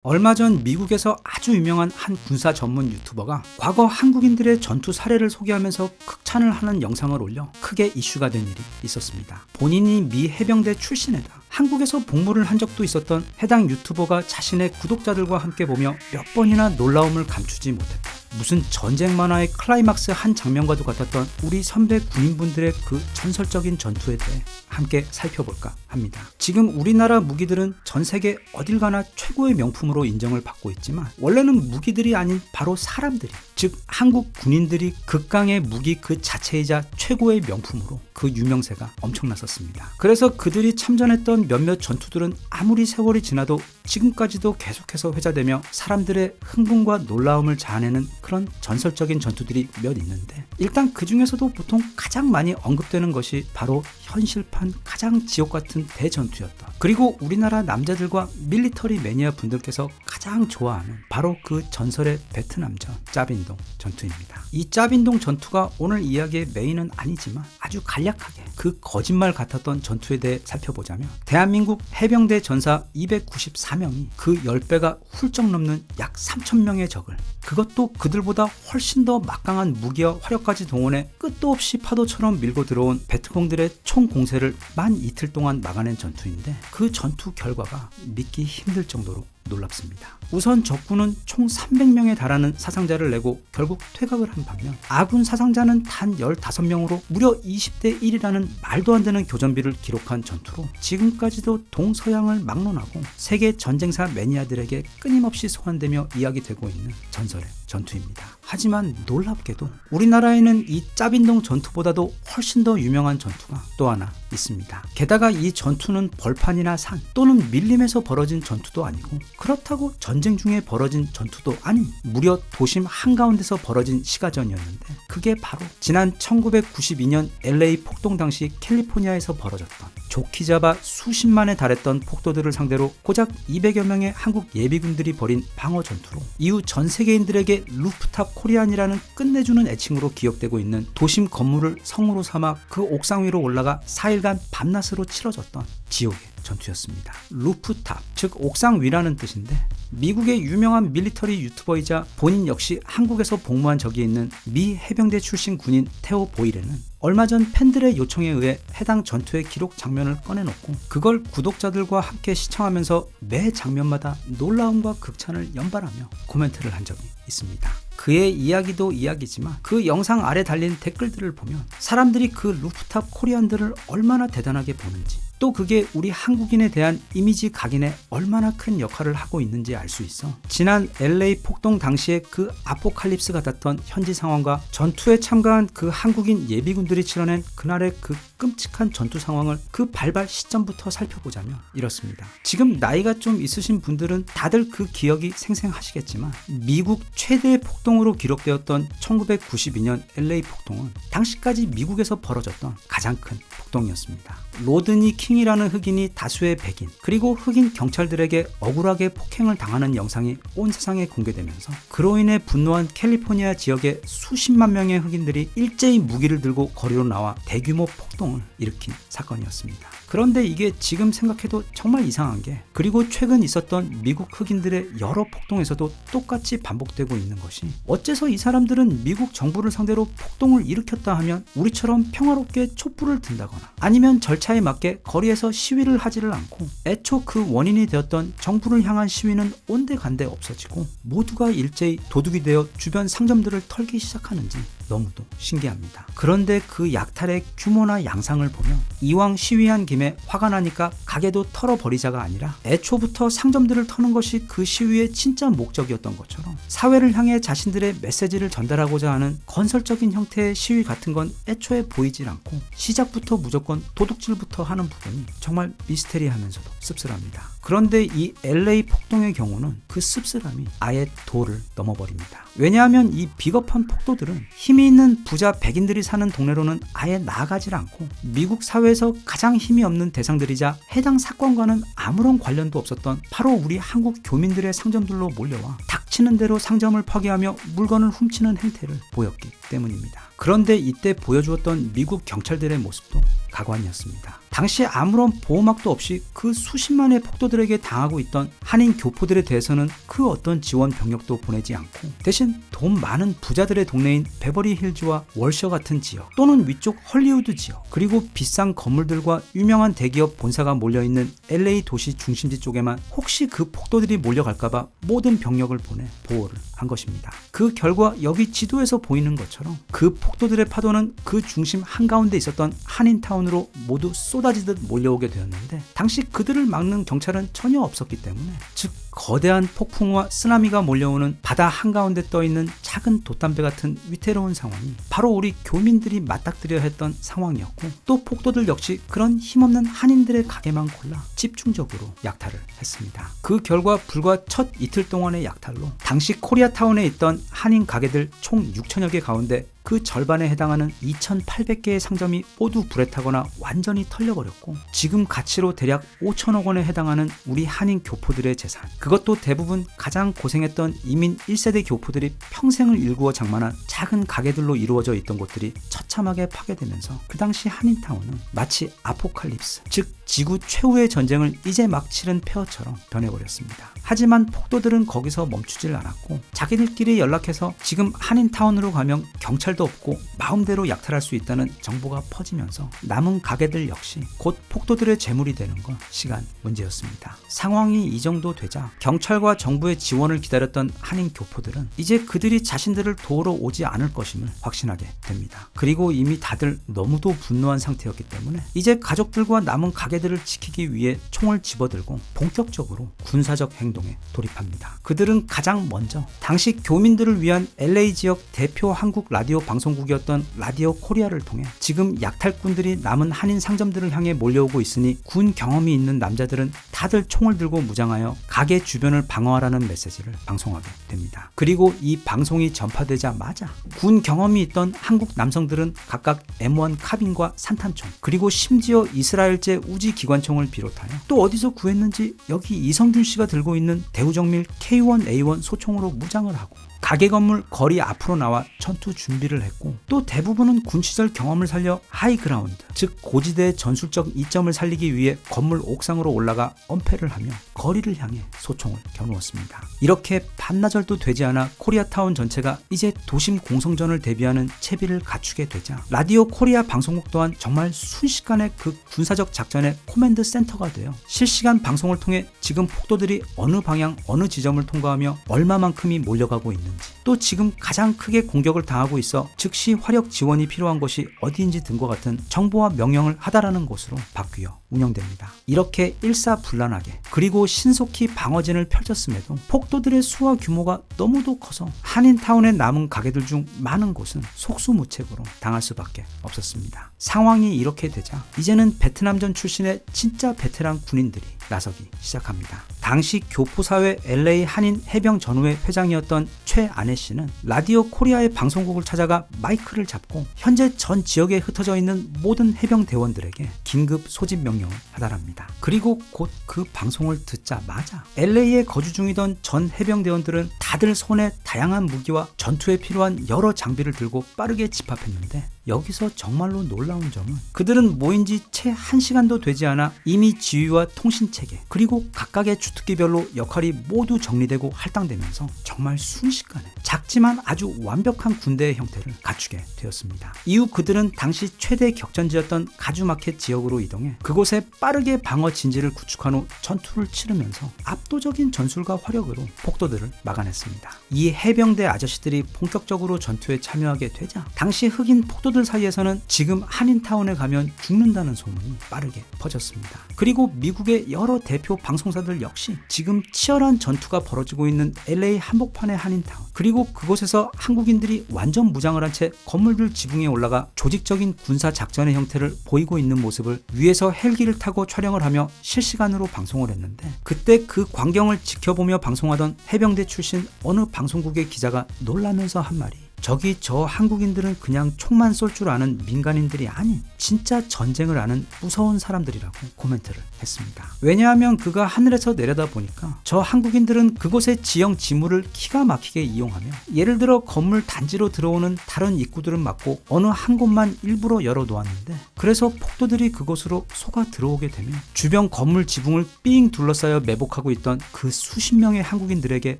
얼마 전 미국에서 아주 유명한 한 군사 전문 유튜버가 과거 한국인들의 전투 사례를 소개하면서 극찬을 하는 영상을 올려 크게 이슈가 된 일이 있었습니다. 본인이 미 해병대 출신에다 한국에서 복무를 한 적도 있었던 해당 유튜버가 자신의 구독자들과 함께 보며 몇 번이나 놀라움을 감추지 못했다. 무슨 전쟁 만화의 클라이막스 한 장면과도 같았던 우리 선배 군인분들의 그 전설적인 전투에 대해 함께 살펴볼까 합니다. 지금 우리나라 무기들은 전 세계 어딜 가나 최고의 명품으로 인정을 받고 있지만 원래는 무기들이 아닌 바로 사람들이, 즉 한국 군인들이 극강의 무기 그 자체이자 최고의 명품으로 그 유명세가 엄청났었습니다. 그래서 그들이 참전했던 몇몇 전투들은 아무리 세월이 지나도 지금까지도 계속해서 회자되며 사람들의 흥분과 놀라움을 자아내는 그런 전설적인 전투들이 몇 있는데, 일단 그 중에서도 보통 가장 많이 언급되는 것이 바로 현실판 가장 지옥같은 대전투였다. 그리고 우리나라 남자들과 밀리터리 매니아 분들께서 가장 좋아하는 바로 그 전설의 베트남전 짜빈동 전투입니다. 이 짜빈동 전투가 오늘 이야기의 메인은 아니지만 아주 간략하게 그 거짓말 같았던 전투에 대해 살펴보자면, 대한민국 해병대 전사 294명이 그 10배가 훌쩍 넘는 약 3,000명의 적을, 그것도 그들보다 훨씬 더 막강한 무기와 화력까지 동원해 끝도 없이 파도처럼 밀고 들어온 베트콩들의 총 공세를 만 이틀 동안 막아낸 전투인데, 그 전투 결과가 믿기 힘들 정도로 놀랍습니다. 우선 적군은 총 300명에 달하는 사상자를 내고 결국 퇴각을 한 반면, 아군 사상자는 단 15명으로 무려 20대 1이라는 말도 안 되는 교전비를 기록한 전투로 지금까지도 동서양을 막론하고 세계 전쟁사 매니아들에게 끊임없이 소환되며 이야기되고 있는 전설의 전투입니다. 하지만 놀랍게도 우리나라에는 이 짜빈동 전투보다도 훨씬 더 유명한 전투가 또 하나 있습니다. 게다가 이 전투는 벌판이나 산 또는 밀림에서 벌어진 전투도 아니고, 그렇다고 전쟁 중에 벌어진 전투도 아닌 무려 도심 한가운데서 벌어진 시가전이었는데, 그게 바로 지난 1992년 LA 폭동 당시 캘리포니아에서 벌어졌던, 좋게 잡아 수십만에 달했던 폭도들을 상대로 고작 200여 명의 한국 예비군들이 벌인 방어 전투로 이후 전 세계인들에게 루프탑 코리안이라는 끝내주는 애칭으로 기억되고 있는 도심 건물을 성으로 삼아 그 옥상 위로 올라가 4일간 밤낮으로 치러졌던 지옥의 전투였습니다. 루프탑, 즉 옥상 위라는 뜻인데, 미국의 유명한 밀리터리 유튜버이자 본인 역시 한국에서 복무한 적이 있는 미 해병대 출신 군인 테오 보이레는 얼마 전 팬들의 요청에 의해 해당 전투의 기록 장면을 꺼내놓고 그걸 구독자들과 함께 시청하면서 매 장면마다 놀라움과 극찬을 연발하며 코멘트를 한 적이 있습니다. 그의 이야기도 이야기지만 그 영상 아래 달린 댓글들을 보면 사람들이 그 루프탑 코리안들을 얼마나 대단하게 보는지, 또 그게 우리 한국인에 대한 이미지 각인에 얼마나 큰 역할을 하고 있는지 알 수 있어 지난 LA 폭동 당시에 그 아포칼립스 같았던 현지 상황과 전투에 참가한 그 한국인 예비군들이 치러낸 그날의 그 끔찍한 전투 상황을 그 발발 시점부터 살펴보자면 이렇습니다. 지금 나이가 좀 있으신 분들은 다들 그 기억이 생생하시겠지만, 미국 최대의 폭동으로 기록되었던 1992년 LA 폭동은 당시까지 미국에서 벌어졌던 가장 큰 폭동이었습니다. 로드니 킹이라는 흑인이 다수의 백인 그리고 흑인 경찰들에게 억울하게 폭행을 당하는 영상이 온 세상에 공개되면서 그로 인해 분노한 캘리포니아 지역의 수십만 명의 흑인들이 일제히 무기를 들고 거리로 나와 대규모 폭동을 일으킨 사건이었습니다. 그런데 이게 지금 생각해도 정말 이상한 게, 그리고 최근 있었던 미국 흑인들의 여러 폭동에서도 똑같이 반복되고 있는 것이, 어째서 이 사람들은 미국 정부를 상대로 폭동을 일으켰다 하면 우리처럼 평화롭게 촛불을 든다거나 아니면 절차에 맞게 거리에서 시위를 하지를 않고, 애초 그 원인이 되었던 정부를 향한 시위는 온데간데 없어지고 모두가 일제히 도둑이 되어 주변 상점들을 털기 시작하는지 너무도 신기합니다. 그런데 그 약탈의 규모나 양상을 보면 이왕 시위한 김에 화가 나니까 가게도 털어버리자가 아니라 애초부터 상점들을 터는 것이 그 시위의 진짜 목적이었던 것처럼 사회를 향해 자신들의 메시지를 전달하고자 하는 건설적인 형태의 시위 같은 건 애초에 보이질 않고 시작부터 무조건 도둑질부터 하는 부분이 정말 미스테리하면서도 씁쓸합니다. 그런데 이 LA 폭동의 경우는 그 씁쓸함이 아예 도를 넘어버립니다. 왜냐하면 이 비겁한 폭도들은 힘이 있는 부자 백인들이 사는 동네로는 아예 나아가질 않고, 미국 사회에서 가장 힘이 없는 대상들이자 해당 사건과는 아무런 관련도 없었던 바로 우리 한국 교민들의 상점들로 몰려와 닥치는 대로 상점을 파괴하며 물건을 훔치는 행태를 보였기 때문입니다. 그런데 이때 보여주었던 미국 경찰들의 모습도 가관이었습니다. 당시 아무런 보호막도 없이 그 수십만의 폭도들에게 당하고 있던 한인 교포들에 대해서는 그 어떤 지원 병력도 보내지 않고 대신 돈 많은 부자들의 동네인 베버리 힐즈와 월셔 같은 지역 또는 위쪽 헐리우드 지역 그리고 비싼 건물들과 유명한 대기업 본사가 몰려있는 LA 도시 중심지 쪽에만 혹시 그 폭도들이 몰려갈까봐 모든 병력을 보내 보호를 한 것입니다. 그 결과 여기 지도에서 보이는 것처럼 그 폭도들의 파도는 그 중심 한가운데 있었던 한인타운으로 모두 쏟아지듯 몰려오게 되었는데 당시 그들을 막는 경찰은 전혀 없었기 때문에 즉 거대한 폭풍과 쓰나미가 몰려오는 바다 한가운데 떠있는 작은 돛담배 같은 위태로운 상황이 바로 우리 교민들이 맞닥뜨려야 했던 상황이었고 또 폭도들 역시 그런 힘없는 한인들의 가게만 골라 집중적으로 약탈을 했습니다. 그 결과 불과 첫 이틀 동안의 약탈로 당시 코리아타운에 있던 한인 가게들 총 6천여 개 가운데 그 절반에 해당하는 2,800개의 상점이 모두 불에 타거나 완전히 털려버렸고 지금 가치로 대략 5천억 원에 해당하는 우리 한인 교포들의 재산 그것도 대부분 가장 고생했던 이민 1세대 교포들이 평생을 일구어 장만한 작은 가게들로 이루어져 있던 곳들이 처참하게 파괴되면서 그 당시 한인타운은 마치 아포칼립스 즉 지구 최후의 전쟁을 이제 막 치른 폐허처럼 변해버렸습니다. 하지만 폭도들은 거기서 멈추질 않았고 자기들끼리 연락해서 지금 한인타운으로 가면 경찰도 없고 마음대로 약탈할 수 있다는 정보가 퍼지면서 남은 가게들 역시 곧 폭도들의 재물이 되는 건 시간 문제였습니다. 상황이 이 정도 되자 경찰과 정부의 지원을 기다렸던 한인 교포들은 이제 그들이 자신들을 도우러 오지 않을 것임을 확신하게 됩니다. 그리고 이미 다들 너무도 분노한 상태였기 때문에 이제 가족들과 남은 가게들을 지키기 위해 총을 집어들고 본격적으로 군사적 행동에 돌입합니다. 그들은 가장 먼저 당시 교민들을 위한 LA 지역 대표 한국 라디오 방송국이었던 라디오 코리아를 통해 지금 약탈꾼들이 남은 한인 상점들을 향해 몰려오고 있으니 군 경험이 있는 남자들은 다들 총을 들고 무장하여 가게 주변을 방어하라는 메시지를 방송하게 됩니다. 그리고 이 방송이 전파되자마자 군 경험이 있던 한국 남성들은 각각 M1 카빈과 산탄총 그리고 심지어 이스라엘제 우지 기관총을 비롯하여 또 어디서 구했는지 여기 이성균 씨가 들고 있는 대우정밀 K1A1 소총으로 무장을 하고 가게 건물 거리 앞으로 나와 전투 준비를 했고 또 대부분은 군 시절 경험을 살려 하이그라운드 즉 고지대의 전술적 이점을 살리기 위해 건물 옥상으로 올라가 엄폐를 하며 거리를 향해 소총을 겨누었습니다. 이렇게 반나절도 되지 않아 코리아타운 전체가 이제 도심 공성전을 대비하는 채비를 갖추게 되자 라디오 코리아 방송국 또한 정말 순식간에 그 군사적 작전의 코맨드 센터가 되어 실시간 방송을 통해 지금 폭도들이 어느 방향 어느 지점을 통과하며 얼마만큼이 몰려가고 있는지 또 지금 가장 크게 공격을 당하고 있어 즉시 화력 지원이 필요한 곳이 어디인지 등과 같은 정보와 명령을 하달하는 곳으로 바뀌어 운영됩니다. 이렇게 일사불란하게 그리고 신속히 방어진을 펼쳤음에도 폭도들의 수와 규모가 너무도 커서 한인타운에 남은 가게들 중 많은 곳은 속수무책으로 당할 수밖에 없었습니다. 상황이 이렇게 되자 이제는 베트남전 출신의 진짜 베테랑 군인들이 나서기 시작합니다. 당시 교포사회 LA 한인 해병 전후회 회장이었던 최 아내 씨는 라디오 코리아의 방송국을 찾아가 마이크를 잡고 현재 전 지역에 흩어져 있는 모든 해병 대원들에게 긴급 소집 명령을 하달합니다. 그리고 곧 그 방송을 듣자마자 LA에 거주 중이던 전 해병 대원들은 다들 손에 다양한 무기와 전투에 필요한 여러 장비를 들고 빠르게 집합했는데 여기서 정말로 놀라운 점은 그들은 모인 지 채 1시간도 되지 않아 이미 지휘와 통신체계 그리고 각각의 주특기별로 역할이 모두 정리되고 할당되면서 정말 순식간에 작지만 아주 완벽한 군대의 형태를 갖추게 되었습니다. 이후 그들은 당시 최대 격전지였던 가주마켓 지역으로 이동해 그곳에 빠르게 방어 진지를 구축한 후 전투를 치르면서 압도적인 전술과 화력으로 폭도들을 막아냈습니다. 이 해병대 아저씨들이 본격적으로 전투에 참여하게 되자 당시 흑인 폭도들 사이에서는 지금 한인타운에 가면 죽는다는 소문이 빠르게 퍼졌습니다. 그리고 미국의 여러 대표 방송사들 역시 지금 치열한 전투가 벌어지고 있는 LA 한복판의 한인타운 그리고 그곳에서 한국인들이 완전 무장을 한 채 건물들 지붕에 올라가 조직적인 군사 작전의 형태를 보이고 있는 모습을 위에서 헬기를 타고 촬영을 하며 실시간으로 방송을 했는데 그때 그 광경을 지켜보며 방송하던 해병대 출신 어느 방송국의 기자가 놀라면서 한 말이 저기 저 한국인들은 그냥 총만 쏠 줄 아는 민간인들이 아닌 진짜 전쟁을 아는 무서운 사람들이라고 코멘트를 했습니다. 왜냐하면 그가 하늘에서 내려다 보니까 저 한국인들은 그곳의 지형 지물을 기가 막히게 이용하며 예를 들어 건물 단지로 들어오는 다른 입구들은 막고 어느 한 곳만 일부러 열어놓았는데 그래서 폭도들이 그곳으로 속아 들어오게 되면 주변 건물 지붕을 삥 둘러싸여 매복하고 있던 그 수십 명의 한국인들에게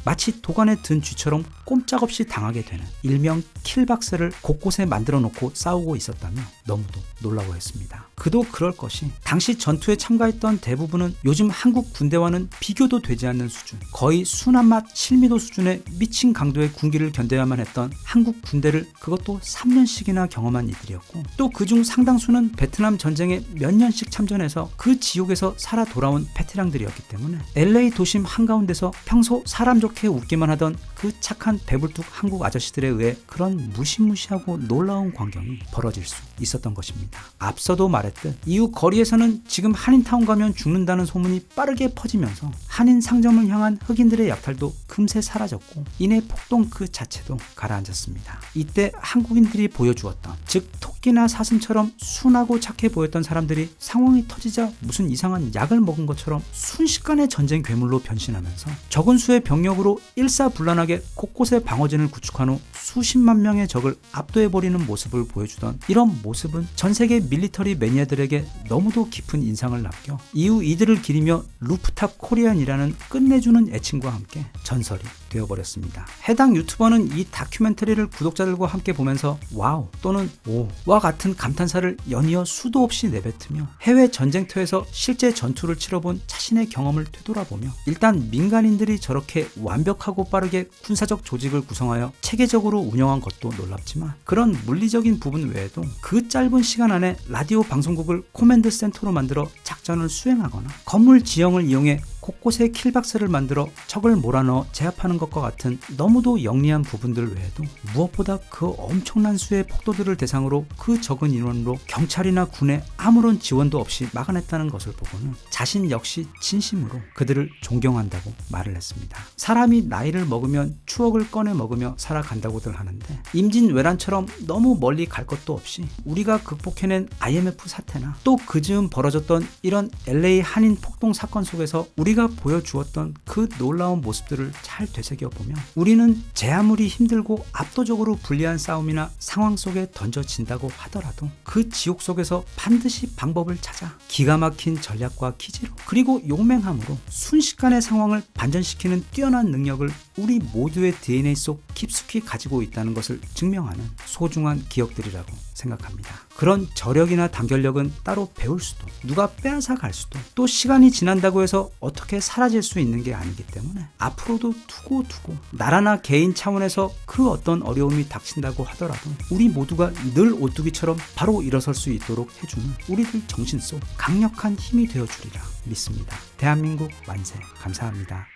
마치 도간에 든 쥐처럼 꼼짝없이 당하게 되는 일명 킬박스를 곳곳에 만들어 놓고 싸우고 있었다며 너무도 놀라워 했습니다. 그도 그럴 것이 당시 전투에 참가했던 대부분은 요즘 한국 군대와는 비교도 되지 않는 수준, 거의 순한맛 실미도 수준의 미친 강도의 군기를 견뎌야만 했던 한국 군대를 그것도 3년씩이나 경험한 이들이었고 또 그중 상당수는 베트남 전쟁에 몇 년씩 참전해서 그 지옥에서 살아 돌아온 베테랑들이었기 때문에 LA 도심 한가운데서 평소 사람 좋게 웃기만 하던 그 착한 배불뚝 한국 아저씨들에 의해 그런 무시무시하고 놀라운 광경이 벌어질 수 있었던 것입니다. 앞서도 말했듯 이후 거리에서는 지금 한인타운 가면 죽는다는 소문이 빠르게 퍼지면서 한인 상점을 향한 흑인들의 약탈도 금세 사라졌고 이내 폭동 그 자체도 가라앉았습니다. 이때 한국인들이 보여주었던 즉 토끼나 사슴처럼 순하고 착해 보였던 사람들이 상황이 터지자 무슨 이상한 약을 먹은 것처럼 순식간에 전쟁 괴물로 변신하면서 적은 수의 병력으로 일사불란하게 곳곳에 방어진을 구축한 후 수십만 명의 적을 압도해버리는 모습을 보여주던 이런 모습은 전 세계 밀리터리 매니아들에게 너무도 깊은 인상을 남겨 이후 이들을 기리며 루프탑 코리안이라는 끝내주는 애칭과 함께 전설이 되어버렸습니다. 해당 유튜버는 이 다큐멘터리를 구독자들과 함께 보면서 와우 또는 오와 같은 감탄사를 연이어 수도 없이 내뱉으며 해외 전쟁터에서 실제 전투를 치러본 자신의 경험을 되돌아보며 일단 민간인들이 저렇게 완벽하고 빠르게 군사적 조직을 구성하여 체계적으로 운영한 것도 놀랍지만 그런 물리적인 부분 외에도 그 짧은 시간 안에 라디오 방송국을 코맨드 센터로 만들어 작전을 수행하거나 건물 지형을 이용해 곳곳에 킬박스를 만들어 적을 몰아넣어 제압하는 것과 같은 너무도 영리한 부분들 외에도 무엇보다 그 엄청난 수의 폭도들을 대상으로 그 적은 인원으로 경찰이나 군의 아무런 지원도 없이 막아냈다는 것을 보고는 자신 역시 진심으로 그들을 존경한다고 말을 했습니다. 사람이 나이를 먹으면 추억을 꺼내 먹으며 살아간다고들 하는데 임진왜란처럼 너무 멀리 갈 것도 없이 우리가 극복해낸 IMF 사태나 또 그 즈음 벌어졌던 이런 LA 한인 폭동 사건 속에서 우리가 보여주었던 그 놀라운 모습들을 잘 되새겨보면 우리는 제 아무리 힘들고 압도적으로 불리한 싸움이나 상황 속에 던져진다고 하더라도 그 지옥 속에서 반드시 방법을 찾아 기가 막힌 전략과 기지로 그리고 용맹함으로 순식간에 상황을 반전시키는 뛰어난 능력을 우리 모두의 DNA 속 깊숙이 가지고 있다는 것을 증명하는 소중한 기억들이라고 생각합니다. 그런 저력이나 단결력은 따로 배울 수도 누가 빼앗아 갈 수도 또 시간이 지난다고 해서 어떻게 사라질 수 있는 게 아니기 때문에 앞으로도 두고 나라나 개인 차원에서 그 어떤 어려움이 닥친다고 하더라도 우리 모두가 늘 오뚜기처럼 바로 일어설 수 있도록 해주는 우리들 정신 속 강력한 힘이 되어주리라 믿습니다. 대한민국 만세. 감사합니다.